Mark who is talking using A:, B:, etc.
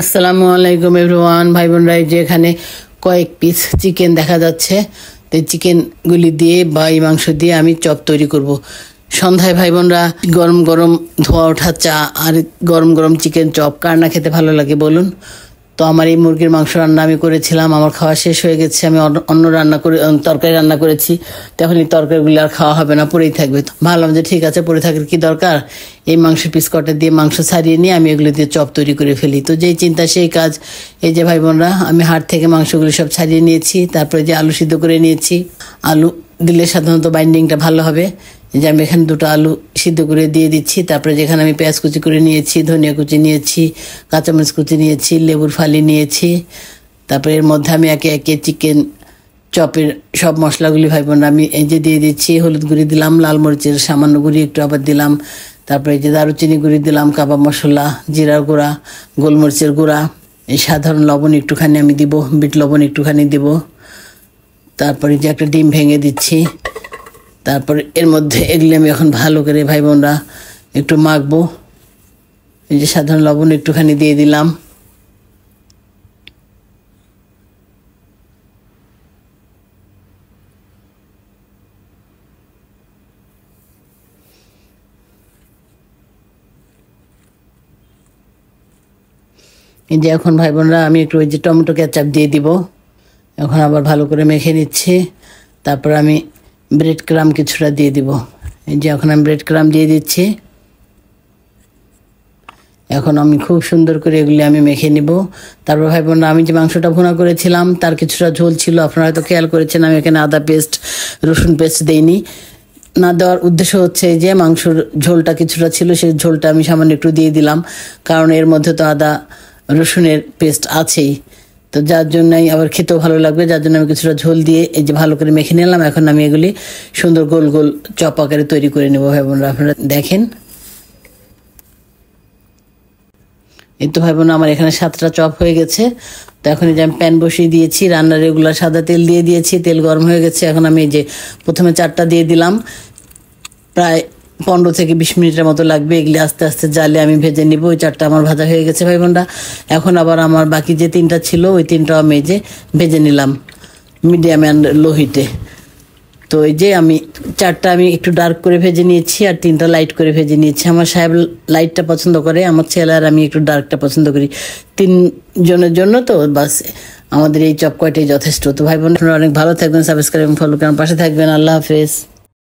A: আসসালামু আলাইকুম এভরিওয়ান, ভাই বোনরা, যে এখানে কয়েক পিস চিকেন দেখা যাচ্ছে। তো চিকেনগুলি দিয়ে বা এই মাংস দিয়ে আমি চপ তৈরি করব সন্ধ্যায়। ভাই বোনরা, গরম গরম ধোয়া ওঠা চা আর গরম গরম চিকেন চপ কার না খেতে ভালো লাগে বলুন? তো আমার এই মুরগির মাংস রান্না আমি করেছিলাম, আমার খাওয়া শেষ হয়ে গেছে। আমি অন্য তরকারি রান্না করেছি। তখন এই তরকারিগুলো আর খাওয়া হবে না, পড়েই থাকবে। ভাবলাম যে ঠিক আছে, পড়ে থাকার কি দরকার, এই মাংসের পিস কটা দিয়ে মাংস ছাড়িয়ে নিয়ে আমি এগুলো দিয়ে চপ তৈরি করে ফেলি। তো যেই চিন্তা সেই কাজ। এই যে ভাই বোনরা, আমি হাড় থেকে মাংসগুলো সব ছাড়িয়ে নিয়েছি। তারপরে যে আলু সিদ্ধ করে নিয়েছি, আলু দিলে সাধারণত বাইন্ডিংটা ভালো হবে। যে আমি এখানে দুটো আলু সিদ্ধ করে দিয়ে দিচ্ছি। তারপরে যেখানে আমি পেঁয়াজ কুচি করে নিয়েছি, ধনিয়া কুচি নিয়েছি, কাঁচামরিচ কুচি নিয়েছি, লেবুর ফালি নিয়েছি। তারপরে এর মধ্যে আমি একে একে চিকেন চপের সব মশলাগুলি ভাই বোনরা আমি এই যে দিয়ে দিচ্ছি। হলুদ গুঁড়ি দিলাম, লাল মরিচের সামান্য গুঁড়ি একটু আবার দিলাম। তারপরে এই যে দারুচিনি গুঁড়ি দিলাম, কাবাব মশলা, জিরার গুঁড়া, গোলমরিচের গুঁড়া, এই সাধারণ লবণ একটুখানি আমি দিব, বিট লবণ একটুখানি দিব। তারপরে যে একটা ডিম ভেঙে দিচ্ছি। তারপরে এর মধ্যে এগুলি আমি এখন ভালো করে ভাই বোনরা একটু মাখবো। এই যে সাধারণ লবণ একটুখানি দিয়ে দিলাম। এই যে এখন ভাই বোনরা আমি একটু ওই যে টমেটো কেচাপ দিয়ে দিব। এখন আবার ভালো করে মেখে নিচ্ছি। তারপর আমি ব্রেড ক্রাম কিছুটা দিয়ে দিব। এই যে এখন আমি ব্রেড ক্রাম দিয়ে দিচ্ছি। এখন আমি খুব সুন্দর করে এগুলি আমি মেখে নিব। তারপর ভাই বোনরা, আমি যে মাংসটা ভুনা করেছিলাম তার কিছুটা ঝোল ছিল, আপনারা হয়তো খেয়াল করেছেন। আমি এখানে আদা পেস্ট, রসুন পেস্ট দেইনি। না দেওয়ার উদ্দেশ্য হচ্ছে যে মাংসর ঝোলটা কিছুটা ছিল, সেই ঝোলটা আমি সামান্য একটু দিয়ে দিলাম, কারণ এর মধ্যে তো আদা রসুনের পেস্ট আছেই। তো যার জন্যই আবার খেতেও ভালো লাগবে, যার জন্য আমি কিছুটা ঝোল দিয়ে এই যে ভালো করে মেখে নিলাম। এখন আমি এগুলি সুন্দর গোল গোল চপ আকারে তৈরি করে নেবো ভাই বোনরা, আপনারা দেখেন। এই তো ভাই বোন, আমার এখানে 7টা চপ হয়ে গেছে। তো এখন এই যে আমি প্যান বসিয়ে দিয়েছি, রান্নার রেগুলার সাদা তেল দিয়ে দিয়েছি, তেল গরম হয়ে গেছে। এখন আমি এই যে প্রথমে 4টা দিয়ে দিলাম, প্রায় 15 থেকে 20 মিনিটের মতো লাগবে। এগুলি আস্তে আস্তে জালে আমি ভেজে নিব। ওই 4টা আমার ভাজা হয়ে গেছে ভাই বোনরা। এখন আবার আমার বাকি যে 3টা ছিল, ওই 3টাও আমি এই যে ভেজে নিলাম মিডিয়াম অ্যান্ড লো হিটে। তো এই যে আমি 4টা আমি একটু ডার্ক করে ভেজে নিয়েছি আর 3টা লাইট করে ভেজে নিয়েছি। আমার সাহেব লাইটটা পছন্দ করে, আমার ছেলে আর আমি একটু ডার্কটা পছন্দ করি। 3 জনের জন্য তো বাস আমাদের এই চপ কয়টাই যথেষ্ট। তো ভাই বোন, আপনারা অনেক ভালো থাকবেন, সাবস্ক্রাইব এবং ফলো করার পাশে থাকবেন। আল্লাহ হাফেজ।